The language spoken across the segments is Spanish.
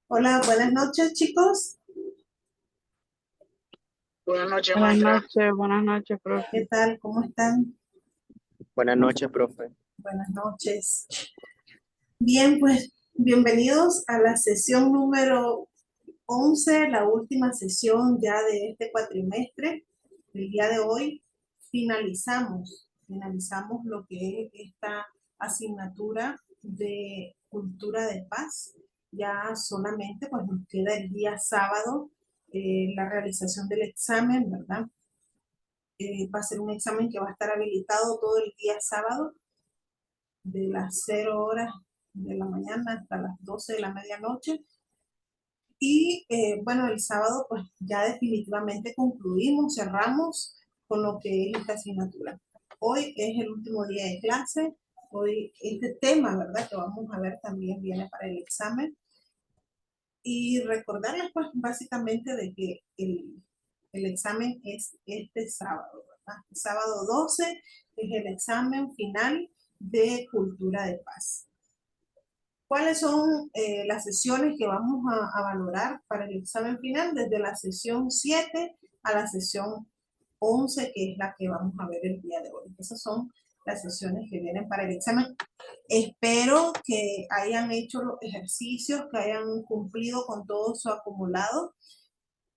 Hola, buenas noches, chicos. Buenas noches, maestra. Buenas noches, profe. ¿Qué tal? ¿Cómo están? Buenas noches, profe. Buenas noches. Bien, pues bienvenidos a la sesión número 11, la última sesión ya de este cuatrimestre. El día de hoy finalizamos lo que es esta asignatura de cultura de paz. Ya solamente pues nos queda el día sábado la realización del examen, ¿verdad? Va a ser un examen que va a estar habilitado todo el día sábado, de las 0 horas de la mañana hasta las 12 de la medianoche. Y bueno, el sábado pues ya definitivamente concluimos, cerramos con lo que es esta asignatura. Hoy es el último día de clase. Hoy este tema, ¿verdad? Que vamos a ver también viene para el examen. Y recordarles pues básicamente de que el examen es este sábado, ¿verdad? El sábado 12 es el examen final de cultura de paz. ¿Cuáles son las sesiones que vamos a valorar para el examen final? Desde la sesión 7 a la sesión 11, que es la que vamos a ver el día de hoy. Esas son las sesiones que vienen para el examen. Espero que hayan hecho los ejercicios, que hayan cumplido con todo su acumulado.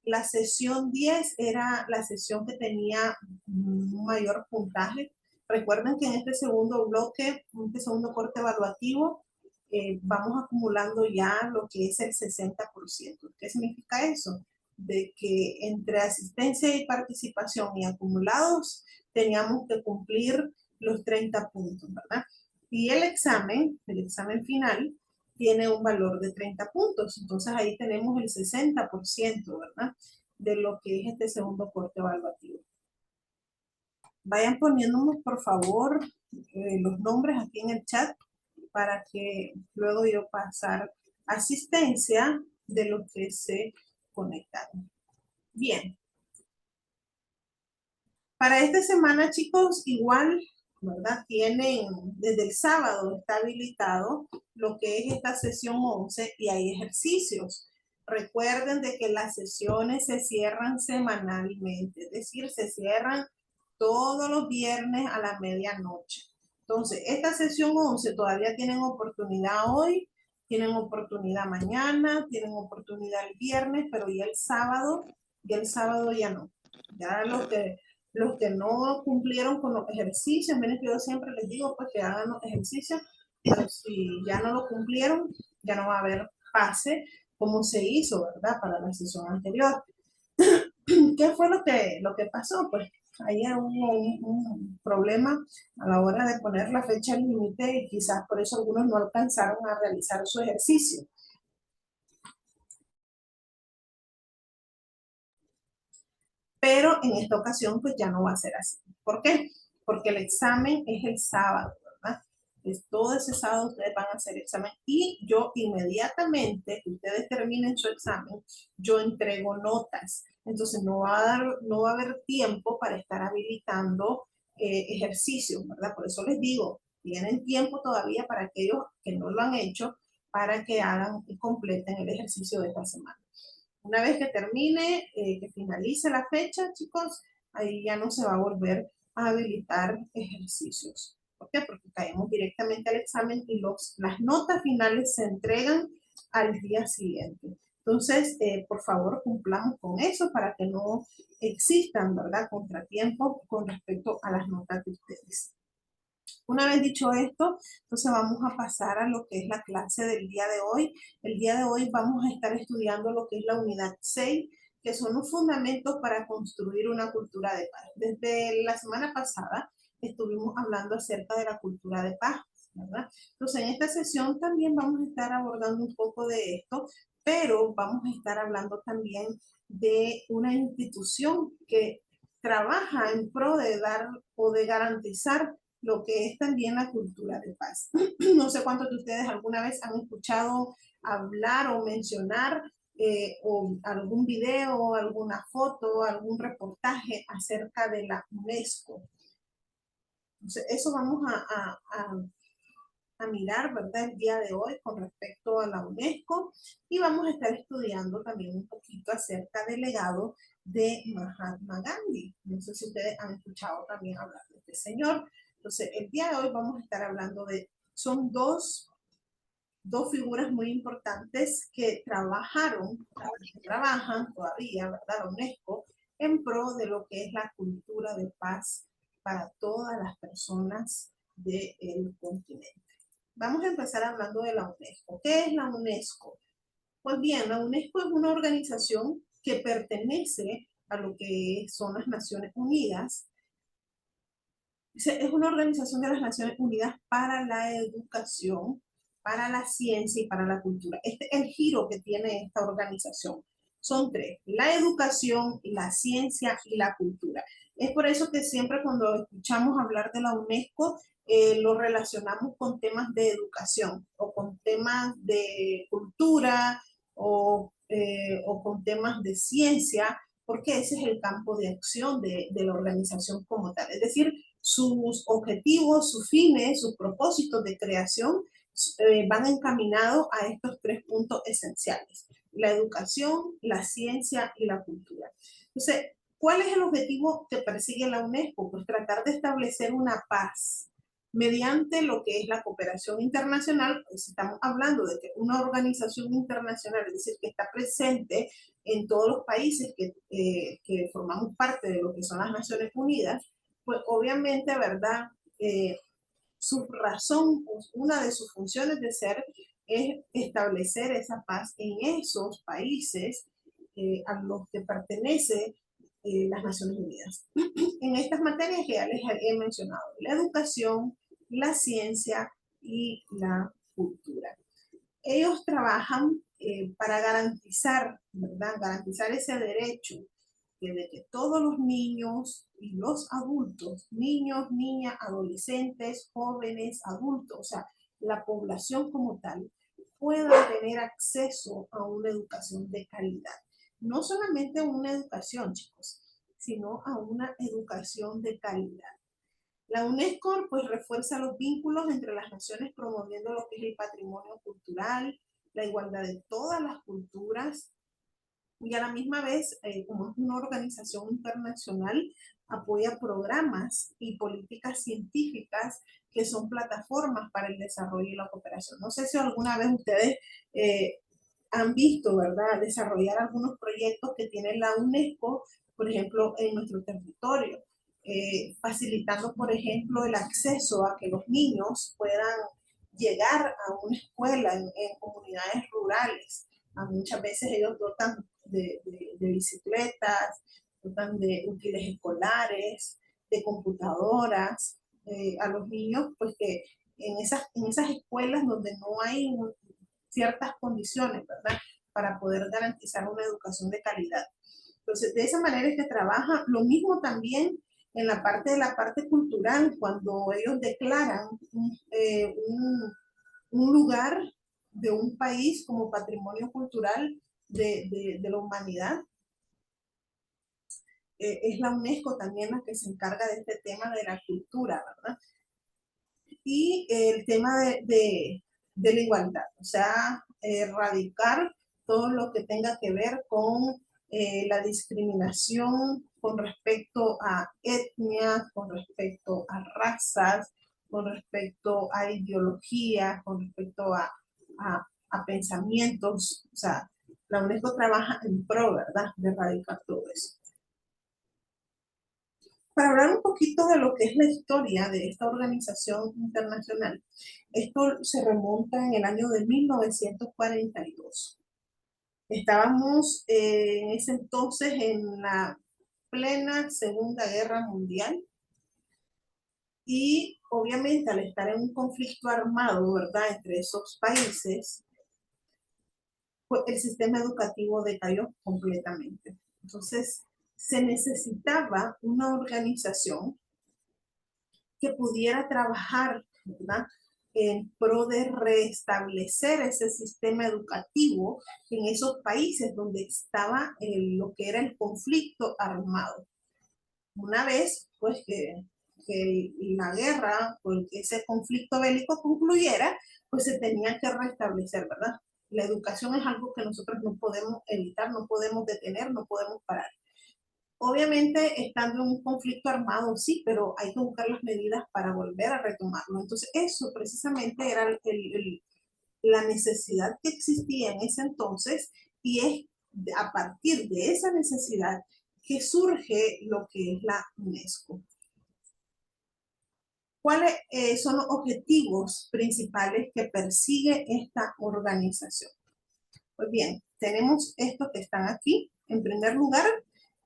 La sesión 10 era la sesión que tenía un mayor puntaje. Recuerden que en este segundo bloque, en este segundo corte evaluativo, vamos acumulando ya lo que es el 60%. ¿Qué significa eso? De que entre asistencia y participación y acumulados teníamos que cumplir los 30 puntos, ¿verdad? Y el examen final, tiene un valor de 30 puntos. Entonces ahí tenemos el 60%, ¿verdad? De lo que es este segundo corte evaluativo. Vayan poniéndonos, por favor, los nombres aquí en el chat para que luego yo pasar asistencia de los que se conectaron. Bien. Para esta semana, chicos, igual, ¿verdad? Tienen, desde el sábado está habilitado lo que es esta sesión 11 y hay ejercicios. Recuerden de que las sesiones se cierran semanalmente, es decir, se cierran todos los viernes a la medianoche. Entonces, esta sesión 11 todavía tienen oportunidad hoy, tienen oportunidad mañana, tienen oportunidad el viernes, pero ya el sábado ya no. Ya los que no cumplieron con los ejercicios, miren que yo siempre les digo pues que hagan los ejercicios, pero si ya no lo cumplieron, ya no va a haber pase como se hizo, ¿verdad? Para la sesión anterior. ¿Qué fue lo que pasó? Pues ahí hubo un problema a la hora de poner la fecha límite y quizás por eso algunos no alcanzaron a realizar su ejercicio. Pero en esta ocasión pues ya no va a ser así. ¿Por qué? Porque el examen es el sábado, ¿verdad? Es todo ese sábado ustedes van a hacer examen y yo inmediatamente que ustedes terminen su examen, yo entrego notas. Entonces no va a haber tiempo para estar habilitando ejercicios, ¿verdad? Por eso les digo, tienen tiempo todavía para aquellos que no lo han hecho para que hagan y completen el ejercicio de esta semana. Una vez que termine, que finalice la fecha, chicos, ahí ya no se va a volver a habilitar ejercicios. ¿Por qué? Porque caemos directamente al examen y las notas finales se entregan al día siguiente. Entonces, por favor, cumplamos con eso para que no existan, ¿verdad?, contratiempos con respecto a las notas de ustedes. Una vez dicho esto, entonces vamos a pasar a lo que es la clase del día de hoy. El día de hoy vamos a estar estudiando lo que es la unidad 6, que son los fundamentos para construir una cultura de paz. Desde la semana pasada estuvimos hablando acerca de la cultura de paz, ¿verdad? Entonces en esta sesión también vamos a estar abordando un poco de esto, pero vamos a estar hablando también de una institución que trabaja en pro de dar o de garantizar lo que es también la cultura de paz. No sé cuántos de ustedes alguna vez han escuchado hablar o mencionar o algún video, alguna foto, algún reportaje acerca de la UNESCO. Entonces, eso vamos a a mirar, ¿verdad?, el día de hoy con respecto a la UNESCO, y vamos a estar estudiando también un poquito acerca del legado de Mahatma Gandhi. No sé si ustedes han escuchado también hablar de este señor. Entonces, el día de hoy vamos a estar hablando son dos figuras muy importantes que trabajaron, que trabajan todavía, ¿verdad?, la UNESCO, en pro de lo que es la cultura de paz para todas las personas del continente. Vamos a empezar hablando de la UNESCO. ¿Qué es la UNESCO? Pues bien, la UNESCO es una organización que pertenece a lo que son las Naciones Unidas. Es una organización de las Naciones Unidas para la educación, para la ciencia y para la cultura. Este es el giro que tiene esta organización. Son tres: la educación, la ciencia y la cultura. Es por eso que siempre cuando escuchamos hablar de la UNESCO, lo relacionamos con temas de educación o con temas de cultura o con temas de ciencia, porque ese es el campo de acción de la organización como tal. Es decir, sus objetivos, sus fines, sus propósitos de creación van encaminados a estos tres puntos esenciales: la educación, la ciencia y la cultura. Entonces, ¿cuál es el objetivo que persigue la UNESCO? Pues tratar de establecer una paz mediante lo que es la cooperación internacional. Pues estamos hablando de que una organización internacional, es decir, que está presente en todos los países que formamos parte de lo que son las Naciones Unidas, pues obviamente, ¿verdad? Su razón, una de sus funciones de ser es establecer esa paz en esos países a los que pertenece las Naciones Unidas. En estas materias que ya les he mencionado: la educación, la ciencia y la cultura. Ellos trabajan para garantizar, ¿verdad?, garantizar ese derecho de que todos los niños y los adultos, niños, niñas, adolescentes, jóvenes, adultos, o sea, la población como tal, pueda tener acceso a una educación de calidad. No solamente una educación, chicos, sino a una educación de calidad. La UNESCO pues refuerza los vínculos entre las naciones, promoviendo lo que es el patrimonio cultural, la igualdad de todas las culturas, y a la misma vez, como es una organización internacional, apoya programas y políticas científicas que son plataformas para el desarrollo y la cooperación. No sé si alguna vez ustedes han visto, ¿verdad?, desarrollar algunos proyectos que tiene la UNESCO, por ejemplo, en nuestro territorio, facilitando, por ejemplo, el acceso a que los niños puedan llegar a una escuela en comunidades rurales. Muchas veces ellos dotan de bicicletas, dotan de útiles escolares, de computadoras, a los niños, pues que en esas escuelas donde no hay ciertas condiciones, ¿verdad?, para poder garantizar una educación de calidad. Entonces, de esa manera es que trabaja. Lo mismo también en la parte cultural, cuando ellos declaran un lugar de un país como patrimonio cultural de la humanidad. Es la UNESCO también la que se encarga de este tema de la cultura, ¿verdad? Y el tema de la igualdad, o sea, erradicar todo lo que tenga que ver con la discriminación con respecto a etnias, con respecto a razas, con respecto a ideologías, con respecto a pensamientos. O sea, la UNESCO trabaja en pro, ¿verdad?, de erradicar todo eso. Para hablar un poquito de lo que es la historia de esta organización internacional, esto se remonta en el año de 1942. Estábamos en ese entonces en la plena Segunda Guerra Mundial, y obviamente al estar en un conflicto armado, ¿verdad?, entre esos países, pues el sistema educativo decayó completamente. Entonces, se necesitaba una organización que pudiera trabajar, ¿verdad?, en pro de restablecer ese sistema educativo en esos países donde estaba lo que era el conflicto armado. Una vez, pues, que la guerra o ese conflicto bélico concluyera, pues se tenía que restablecer, ¿verdad? La educación es algo que nosotros no podemos evitar, no podemos detener, no podemos parar. Obviamente, estando en un conflicto armado, sí, pero hay que buscar las medidas para volver a retomarlo. Entonces, eso precisamente era la necesidad que existía en ese entonces, y es a partir de esa necesidad que surge lo que es la UNESCO. ¿Cuáles son los objetivos principales que persigue esta organización? Pues bien, tenemos estos que están aquí. En primer lugar,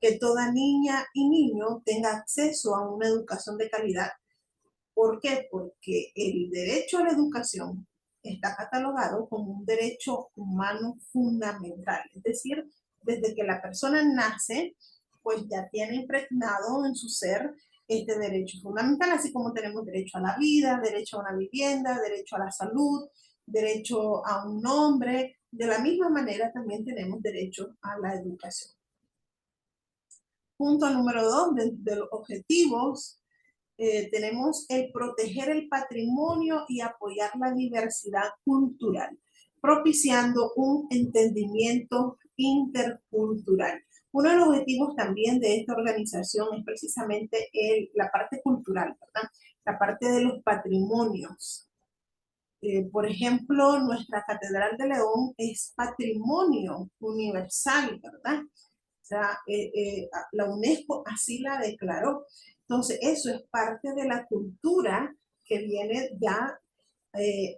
que toda niña y niño tenga acceso a una educación de calidad. ¿Por qué? Porque el derecho a la educación está catalogado como un derecho humano fundamental. Es decir, desde que la persona nace, pues ya tiene impregnado en su ser este derecho fundamental, así como tenemos derecho a la vida, derecho a una vivienda, derecho a la salud, derecho a un nombre. De la misma manera también tenemos derecho a la educación. Punto número 2 de los objetivos, tenemos el proteger el patrimonio y apoyar la diversidad cultural, propiciando un entendimiento intercultural. Uno de los objetivos también de esta organización es precisamente la parte cultural, ¿verdad? La parte de los patrimonios. Por ejemplo, nuestra Catedral de León es patrimonio universal, ¿verdad? O sea, la UNESCO así la declaró. Entonces, eso es parte de la cultura que viene ya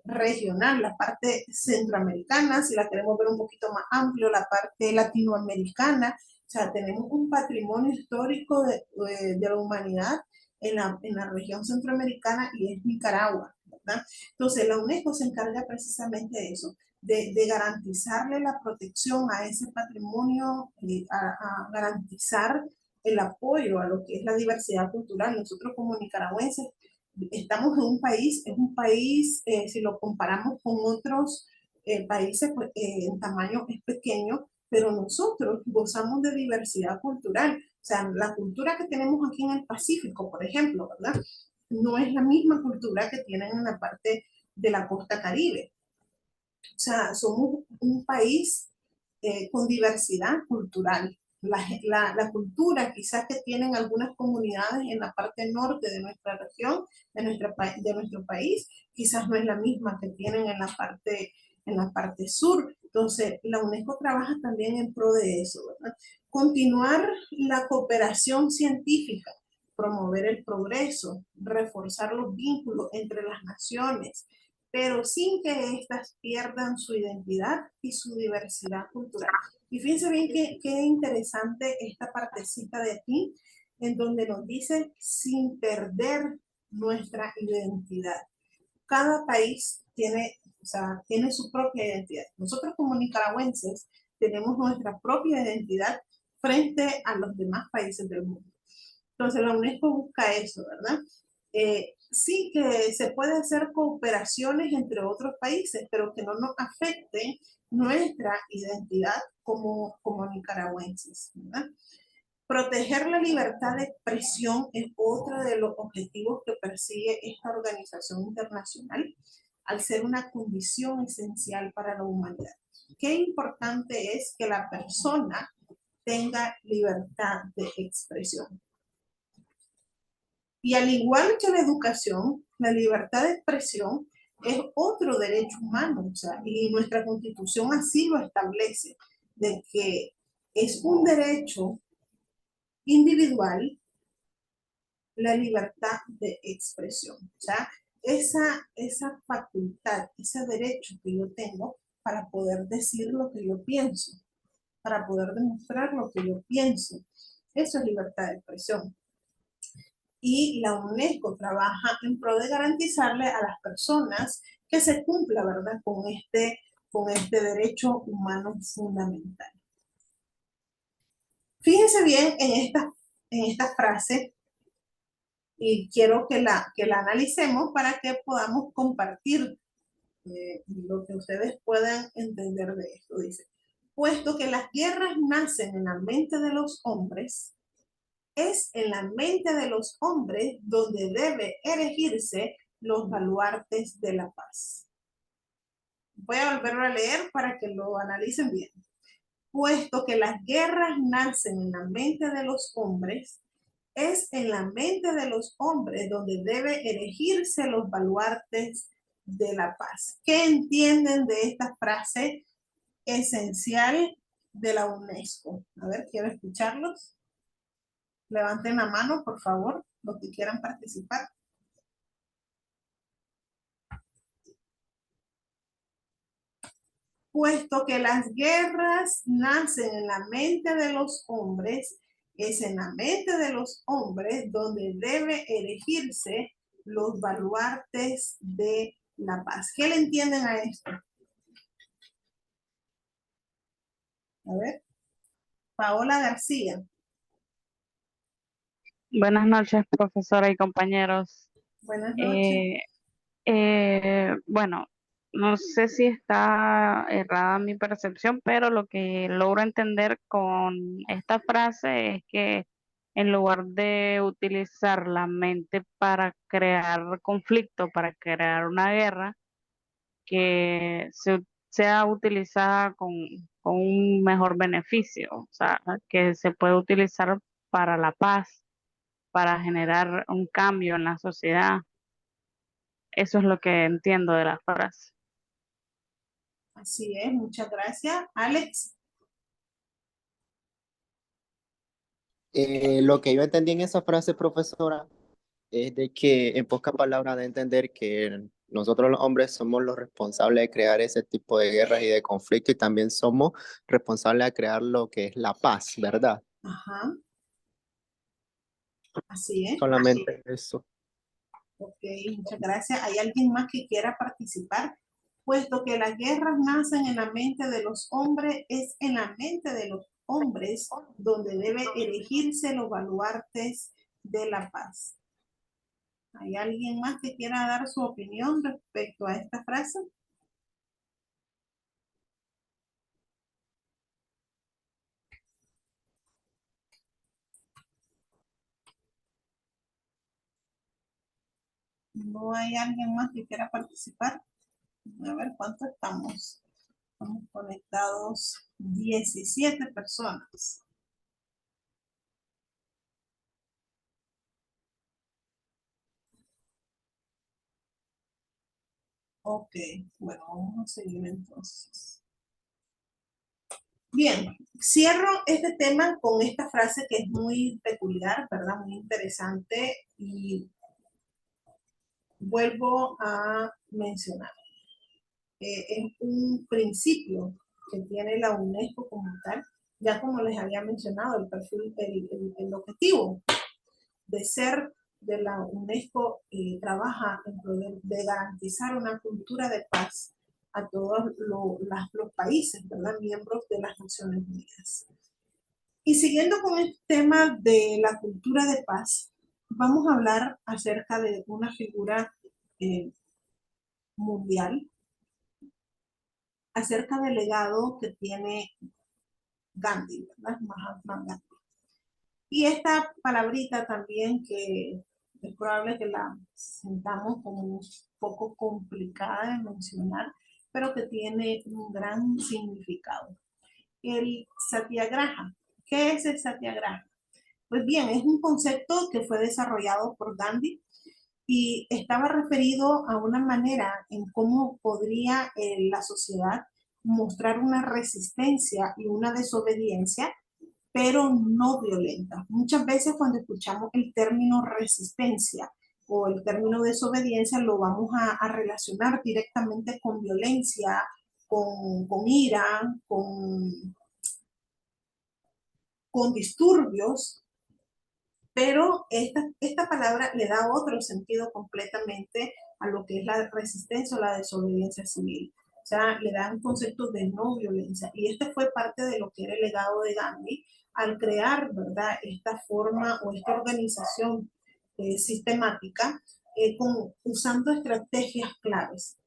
regional, la parte centroamericana, si la queremos ver un poquito más amplio, la parte latinoamericana. O sea, tenemos un patrimonio histórico de la humanidad en la región centroamericana, y es Nicaragua, ¿verdad? Entonces, la UNESCO se encarga precisamente de eso, de garantizarle la protección a ese patrimonio, a garantizar el apoyo a lo que es la diversidad cultural. Nosotros como nicaragüenses estamos en un país, si lo comparamos con otros países, pues, en tamaño es pequeño, pero nosotros gozamos de diversidad cultural. O sea, la cultura que tenemos aquí en el Pacífico, por ejemplo, ¿verdad? No es la misma cultura que tienen en la parte de la costa Caribe. O sea, somos un país con diversidad cultural. La cultura quizás que tienen algunas comunidades en la parte norte de nuestra región, de nuestro país, quizás no es la misma que tienen en la parte sur. Entonces, la UNESCO trabaja también en pro de eso, ¿verdad? Continuar la cooperación científica, promover el progreso, reforzar los vínculos entre las naciones, pero sin que éstas pierdan su identidad y su diversidad cultural. Y fíjense bien qué interesante esta partecita de aquí, en donde nos dice sin perder nuestra identidad. Cada país tiene, o sea, tiene su propia identidad. Nosotros como nicaragüenses tenemos nuestra propia identidad frente a los demás países del mundo. Entonces la UNESCO busca eso, ¿verdad? Sí que se puede hacer cooperaciones entre otros países, pero que no nos afecten nuestra identidad como nicaragüenses, ¿verdad? Proteger la libertad de expresión es otro de los objetivos que persigue esta organización internacional, al ser una condición esencial para la humanidad. Qué importante es que la persona tenga libertad de expresión. Y al igual que la educación, la libertad de expresión es otro derecho humano, o sea, y nuestra Constitución así lo establece, de que es un derecho individual la libertad de expresión. O sea, esa facultad, ese derecho que yo tengo para poder decir lo que yo pienso, para poder demostrar lo que yo pienso. Eso es libertad de expresión. Y la UNESCO trabaja en pro de garantizarle a las personas que se cumpla, ¿verdad?, con este derecho humano fundamental. Fíjense bien en esta frase, y quiero que la analicemos para que podamos compartir lo que ustedes puedan entender de esto. Dice, puesto que las guerras nacen en la mente de los hombres, es en la mente de los hombres donde debe erigirse los baluartes de la paz. Voy a volverlo a leer para que lo analicen bien. Puesto que las guerras nacen en la mente de los hombres, es en la mente de los hombres donde debe erigirse los baluartes de la paz. ¿Qué entienden de esta frase esencial de la UNESCO? A ver, quiero escucharlos. Levanten la mano, por favor, los que quieran participar. Puesto que las guerras nacen en la mente de los hombres, es en la mente de los hombres donde debe erigirse los baluartes de la paz. ¿Qué le entienden a esto? A ver, Paola García. Buenas noches, profesora y compañeros. Buenas noches. Bueno, no sé si está errada mi percepción, pero lo que logro entender con esta frase es que en lugar de utilizar la mente para crear conflicto, para crear una guerra, que sea utilizada con un mejor beneficio, o sea, que se puede utilizar para la paz, para generar un cambio en la sociedad. Eso es lo que entiendo de la frase. Así es, muchas gracias. Alex. Lo que yo entendí en esa frase, profesora, es de que, en pocas palabras, de entender que nosotros los hombres somos los responsables de crear ese tipo de guerras y de conflictos y también somos responsables de crear lo que es la paz, ¿verdad? Ajá. Así es. Solamente eso. Ok, muchas gracias. ¿Hay alguien más que quiera participar? Puesto que las guerras nacen en la mente de los hombres, es en la mente de los hombres donde debe erigirse los baluartes de la paz. ¿Hay alguien más que quiera dar su opinión respecto a esta frase? ¿No hay alguien más que quiera participar? A ver, ¿cuántos estamos? Estamos conectados 17 personas. Ok, bueno, vamos a seguir entonces. Bien, cierro este tema con esta frase que es muy peculiar, ¿verdad? Muy interesante y vuelvo a mencionar. Es un principio que tiene la UNESCO como tal, ya como les había mencionado, el perfil, el objetivo de ser de la UNESCO trabaja en poder de garantizar una cultura de paz a todos los países, ¿verdad? Miembros de las Naciones Unidas. Y siguiendo con el tema de la cultura de paz, vamos a hablar acerca de una figura mundial, acerca del legado que tiene Gandhi, ¿verdad? Mahatma Gandhi. Y esta palabrita también que es probable que la sintamos como un poco complicada de mencionar, pero que tiene un gran significado. El satyagraha. ¿Qué es el satyagraha? Pues bien, es un concepto que fue desarrollado por Gandhi y estaba referido a una manera en cómo podría la sociedad mostrar una resistencia y una desobediencia, pero no violenta. Muchas veces cuando escuchamos el término resistencia o el término desobediencia lo vamos a relacionar directamente con violencia, con ira, con disturbios, pero esta palabra le da otro sentido completamente a lo que es la resistencia o la desobediencia civil. O sea, le da un concepto de no violencia. Y este fue parte de lo que era el legado de Gandhi al crear, ¿verdad?, esta forma o esta organización sistemática usando estrategias claves,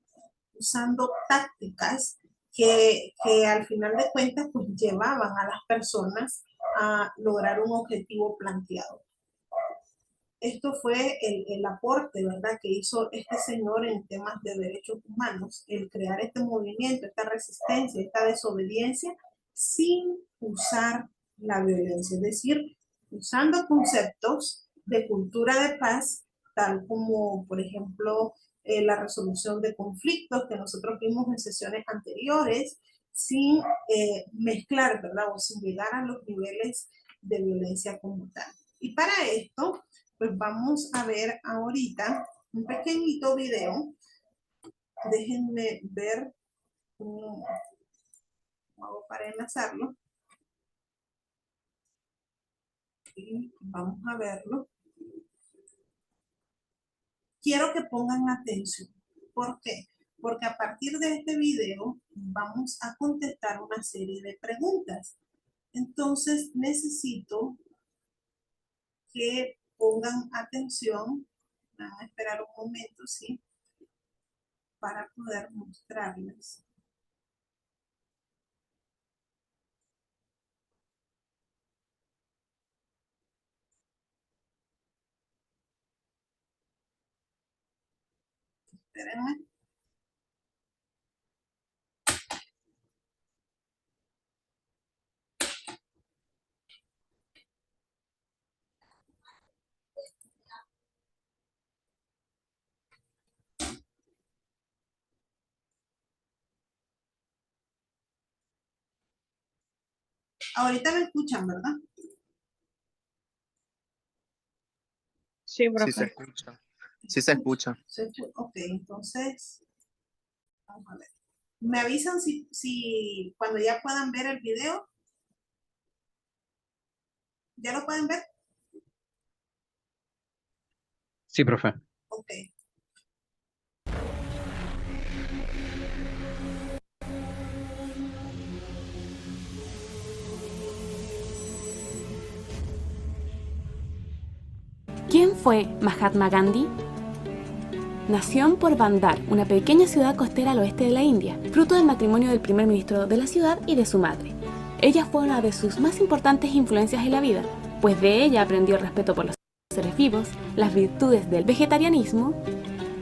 usando tácticas que al final de cuentas pues llevaban a las personas a lograr un objetivo planteado. Esto fue el aporte, ¿verdad?, que hizo este señor en temas de derechos humanos, el crear este movimiento, esta resistencia, esta desobediencia, sin usar la violencia, es decir, usando conceptos de cultura de paz, tal como, por ejemplo, la resolución de conflictos que nosotros vimos en sesiones anteriores, sin mezclar, ¿verdad?, o sin llegar a los niveles de violencia como tal. Y para esto, pues vamos a ver ahorita un pequeñito video. Déjenme ver cómo hago para enlazarlo. Y vamos a verlo. Quiero que pongan atención. ¿Por qué? Porque a partir de este video vamos a contestar una serie de preguntas. Entonces necesito que pongan atención. Van a esperar un momento, ¿sí?, para poder mostrarles. Espérenme. Ahorita me escuchan, ¿verdad? Sí, Sí se profe. escucha. Sí se escucha. Ok, entonces, vamos a ver. ¿Me avisan si cuando ya puedan ver el video? ¿Ya lo pueden ver? Sí, profe. Ok. ¿Quién fue Mahatma Gandhi? Nació en Porbandar, una pequeña ciudad costera al oeste de la India, fruto del matrimonio del primer ministro de la ciudad y de su madre. Ella fue una de sus más importantes influencias en la vida, pues de ella aprendió el respeto por los seres vivos, las virtudes del vegetarianismo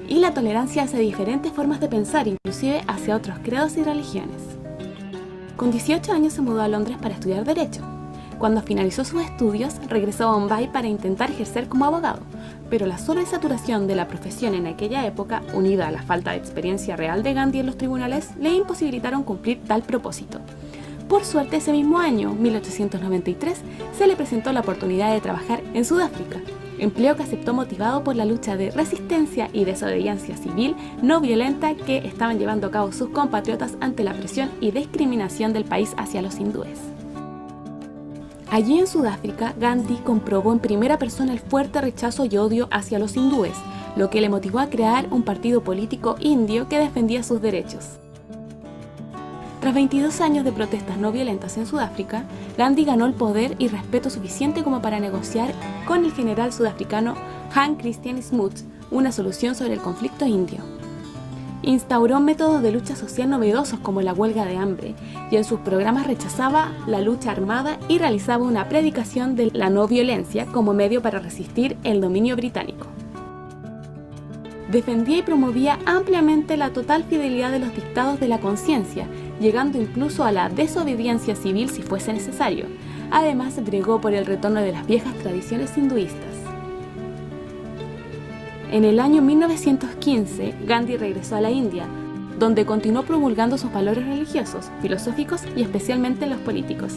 y la tolerancia hacia diferentes formas de pensar, inclusive hacia otros credos y religiones. Con 18 años se mudó a Londres para estudiar Derecho. Cuando finalizó sus estudios, regresó a Bombay para intentar ejercer como abogado, pero la sobresaturación de la profesión en aquella época, unida a la falta de experiencia real de Gandhi en los tribunales, le imposibilitaron cumplir tal propósito. Por suerte, ese mismo año, 1893, se le presentó la oportunidad de trabajar en Sudáfrica, empleo que aceptó motivado por la lucha de resistencia y desobediencia civil no violenta que estaban llevando a cabo sus compatriotas ante la presión y discriminación del país hacia los hindúes. Allí en Sudáfrica, Gandhi comprobó en primera persona el fuerte rechazo y odio hacia los hindúes, lo que le motivó a crear un partido político indio que defendía sus derechos. Tras 22 años de protestas no violentas en Sudáfrica, Gandhi ganó el poder y respeto suficiente como para negociar con el general sudafricano Hans Christian Smuts una solución sobre el conflicto indio. Instauró métodos de lucha social novedosos como la huelga de hambre, y en sus programas rechazaba la lucha armada y realizaba una predicación de la no violencia como medio para resistir el dominio británico. Defendía y promovía ampliamente la total fidelidad de los dictados de la conciencia, llegando incluso a la desobediencia civil si fuese necesario. Además, bregó por el retorno de las viejas tradiciones hinduistas. En el año 1915, Gandhi regresó a la India, donde continuó promulgando sus valores religiosos, filosóficos y especialmente los políticos.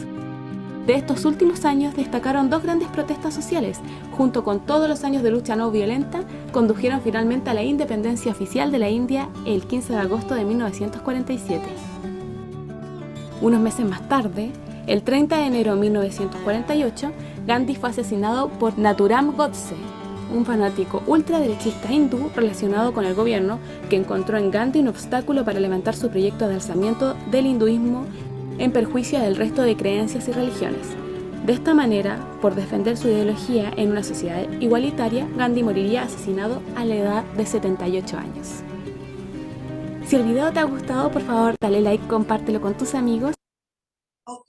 De estos últimos años destacaron dos grandes protestas sociales, junto con todos los años de lucha no violenta, condujeron finalmente a la independencia oficial de la India el 15 de agosto de 1947. Unos meses más tarde, el 30 de enero de 1948, Gandhi fue asesinado por Nathuram Godse, un fanático ultraderechista hindú relacionado con el gobierno que encontró en Gandhi un obstáculo para levantar su proyecto de alzamiento del hinduismo en perjuicio del resto de creencias y religiones. De esta manera, por defender su ideología en una sociedad igualitaria, Gandhi moriría asesinado a la edad de 78 años. Si el video te ha gustado, por favor dale like, compártelo con tus amigos. Ok.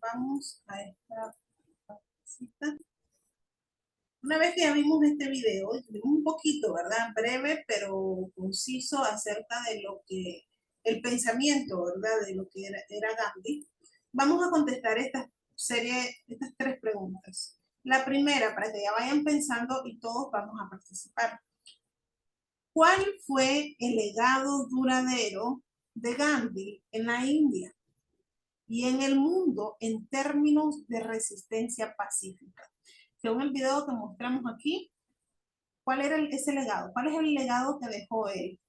vamos a esta partecita. Una vez que ya vimos este video, vimos un poquito, ¿verdad? Breve, pero conciso acerca de lo que, el pensamiento, ¿verdad? De lo que era Gandhi. Vamos a contestar estas tres preguntas. La primera, para que ya vayan pensando y todos vamos a participar. ¿Cuál fue el legado duradero de Gandhi en la India y en el mundo en términos de resistencia pacífica? Según el video que mostramos aquí, ¿cuál era ese legado? ¿Cuál es el legado que dejó él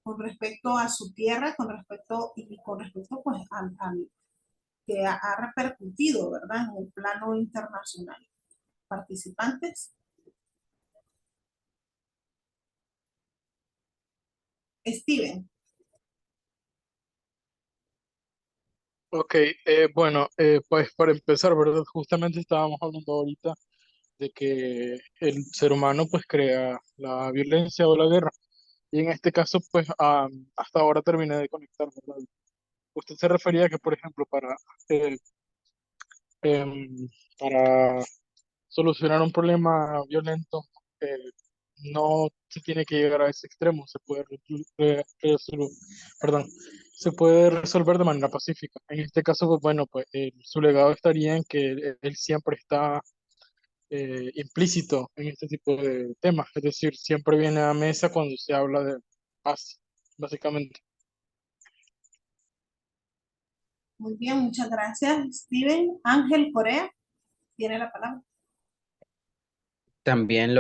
con respecto a su tierra, con respecto pues al que ha repercutido, ¿verdad? En el plano internacional. ¿Participantes? Steven. Ok, bueno, pues para empezar, ¿verdad? Justamente estábamos hablando ahorita de que el ser humano pues crea la violencia o la guerra. Y en este caso, pues hasta ahora terminé de conectar, ¿verdad? Usted se refería a que, por ejemplo, eh, para solucionar un problema violento, eh, no se tiene que llegar a ese extremo, se puede, perdón, se puede resolver de manera pacífica. En este caso, pues bueno, pues su legado estaría en que él siempre está implícito en este tipo de temas, es decir, siempre viene a mesa cuando se habla de paz, básicamente. Muy bien, muchas gracias, Steven. Ángel Corea tiene la palabra. También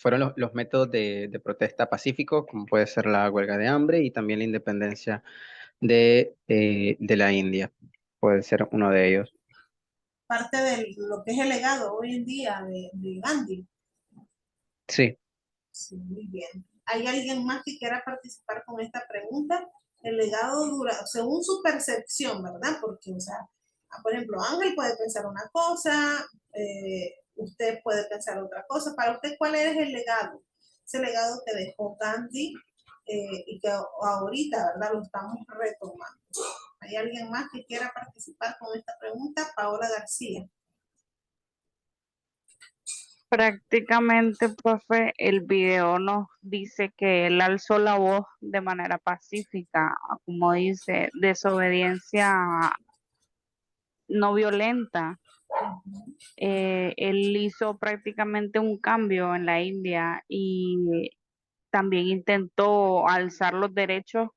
fueron los métodos de protesta pacíficos, como puede ser la huelga de hambre y también la independencia de la India. Puede ser uno de ellos. Parte de lo que es el legado hoy en día de Gandhi. Sí. Sí, muy bien. ¿Hay alguien más que quiera participar con esta pregunta? El legado dura, según su percepción, ¿verdad? Porque, o sea, por ejemplo, Ángel puede pensar una cosa, usted puede pensar otra cosa. Para usted, ¿cuál es el legado? Ese legado que dejó Gandhi y que ahorita, ¿verdad? Lo estamos retomando. ¿Hay alguien más que quiera participar con esta pregunta? Paola García. Prácticamente, profe, el video nos dice que él alzó la voz de manera pacífica, como dice, desobediencia no violenta. Él hizo prácticamente un cambio en la India y también intentó alzar los derechos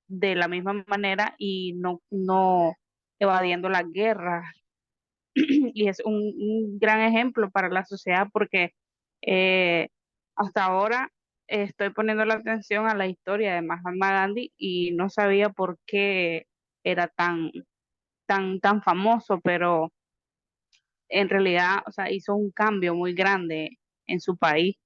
de la misma manera y no evadiendo las guerras. Y es un gran ejemplo para la sociedad porque eh, hasta ahora estoy poniendo la atención a la historia de Mahatma Gandhi y no sabía por qué era tan famoso, pero en realidad, o sea, hizo un cambio muy grande en su país.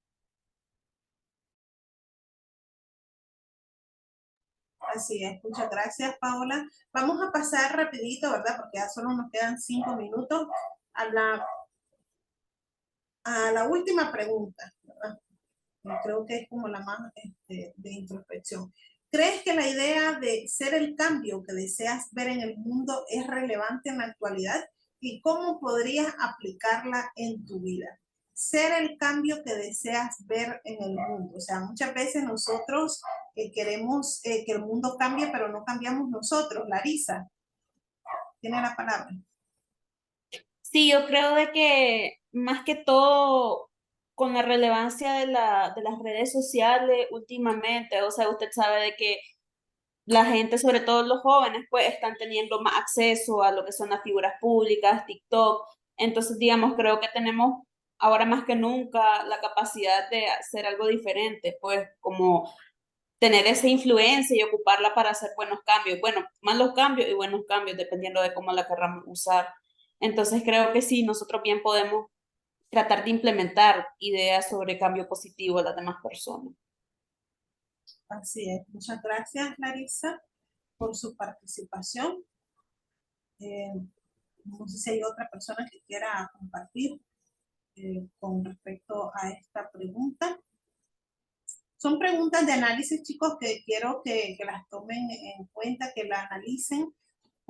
Así es, muchas gracias, Paola. Vamos a pasar rapidito, ¿verdad? Porque ya solo nos quedan 5 minutos a la última pregunta, ¿verdad? Y creo que es como la más de introspección. ¿Crees que la idea de ser el cambio que deseas ver en el mundo es relevante en la actualidad? ¿Y cómo podrías aplicarla en tu vida? Ser el cambio que deseas ver en el mundo. O sea, muchas veces nosotros queremos que el mundo cambie, pero no cambiamos nosotros. Larisa, tiene la palabra. Sí, yo creo de que más que todo con la relevancia de de las redes sociales últimamente, o sea, usted sabe de que la gente, sobre todo los jóvenes, pues están teniendo más acceso a lo que son las figuras públicas, TikTok. Entonces, digamos, creo que tenemos ahora más que nunca la capacidad de hacer algo diferente, pues como tener esa influencia y ocuparla para hacer buenos cambios. Bueno, malos cambios y buenos cambios, dependiendo de cómo la querramos usar. Entonces, creo que sí, nosotros bien podemos tratar de implementar ideas sobre cambio positivo a las demás personas. Así es. Muchas gracias, Larisa, por su participación. No sé si hay otra persona que quiera compartir con respecto a esta pregunta. Son preguntas de análisis, chicos, que quiero que las tomen en cuenta, que las analicen,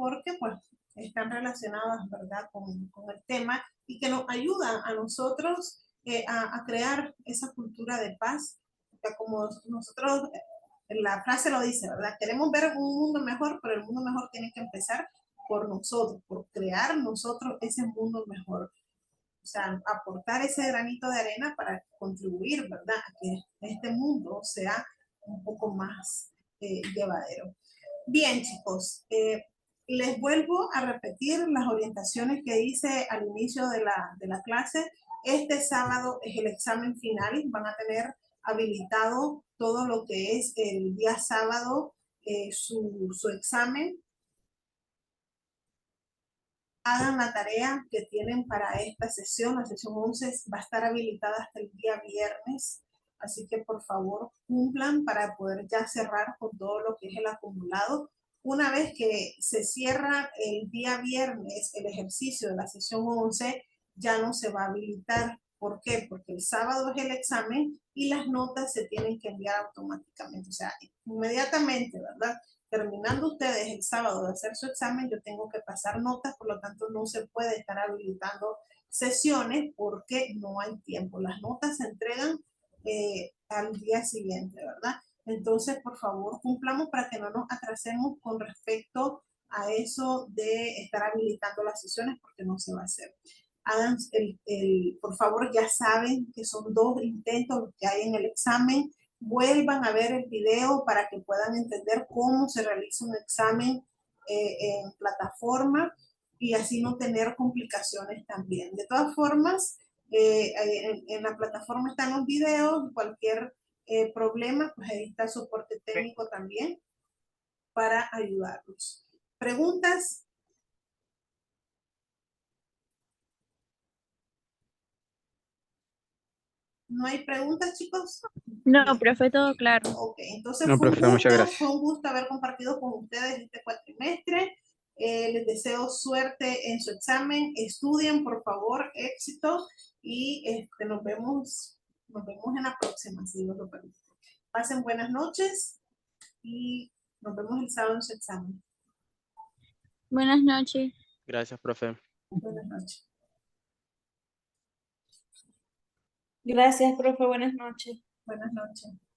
porque pues están relacionadas, ¿verdad?, con el tema y que nos ayudan a nosotros a crear esa cultura de paz. O sea, como nosotros, la frase lo dice, ¿verdad? Queremos ver un mundo mejor, pero el mundo mejor tiene que empezar por nosotros, por crear nosotros ese mundo mejor. O sea, aportar ese granito de arena para contribuir, ¿verdad?, a que este mundo sea un poco más llevadero. Bien, chicos, les vuelvo a repetir las orientaciones que hice al inicio de la clase. Este sábado es el examen final, van a tener habilitado todo lo que es el día sábado su examen. Hagan la tarea que tienen para esta sesión. La sesión 11 va a estar habilitada hasta el día viernes, así que por favor cumplan para poder ya cerrar con todo lo que es el acumulado. Una vez que se cierra el día viernes el ejercicio de la sesión 11, ya no se va a habilitar. ¿Por qué? Porque el sábado es el examen y las notas se tienen que enviar automáticamente, o sea, inmediatamente, ¿verdad? Terminando ustedes el sábado de hacer su examen, yo tengo que pasar notas, por lo tanto no se puede estar habilitando sesiones porque no hay tiempo. Las notas se entregan al día siguiente, ¿verdad? Entonces, por favor, cumplamos para que no nos atrasemos con respecto a eso de estar habilitando las sesiones porque no se va a hacer. Hagan por favor, ya saben que son 2 intentos que hay en el examen. Vuelvan a ver el video para que puedan entender cómo se realiza un examen en plataforma y así no tener complicaciones también. De todas formas, en la plataforma están los videos, cualquier problema, pues ahí está el soporte técnico también para ayudarlos. ¿Preguntas? ¿No hay preguntas, chicos? No, Bien. profe, todo claro. Ok, entonces No, profe, muchas gracias. fue un gusto haber compartido con ustedes este cuatrimestre. Les deseo suerte en su examen. Estudien, por favor, éxito y nos vemos en la próxima, si Dios lo permite. Pasen buenas noches y nos vemos el sábado en su examen. Buenas noches. Gracias, profe. Buenas noches. Gracias, profe. Buenas noches. Buenas noches.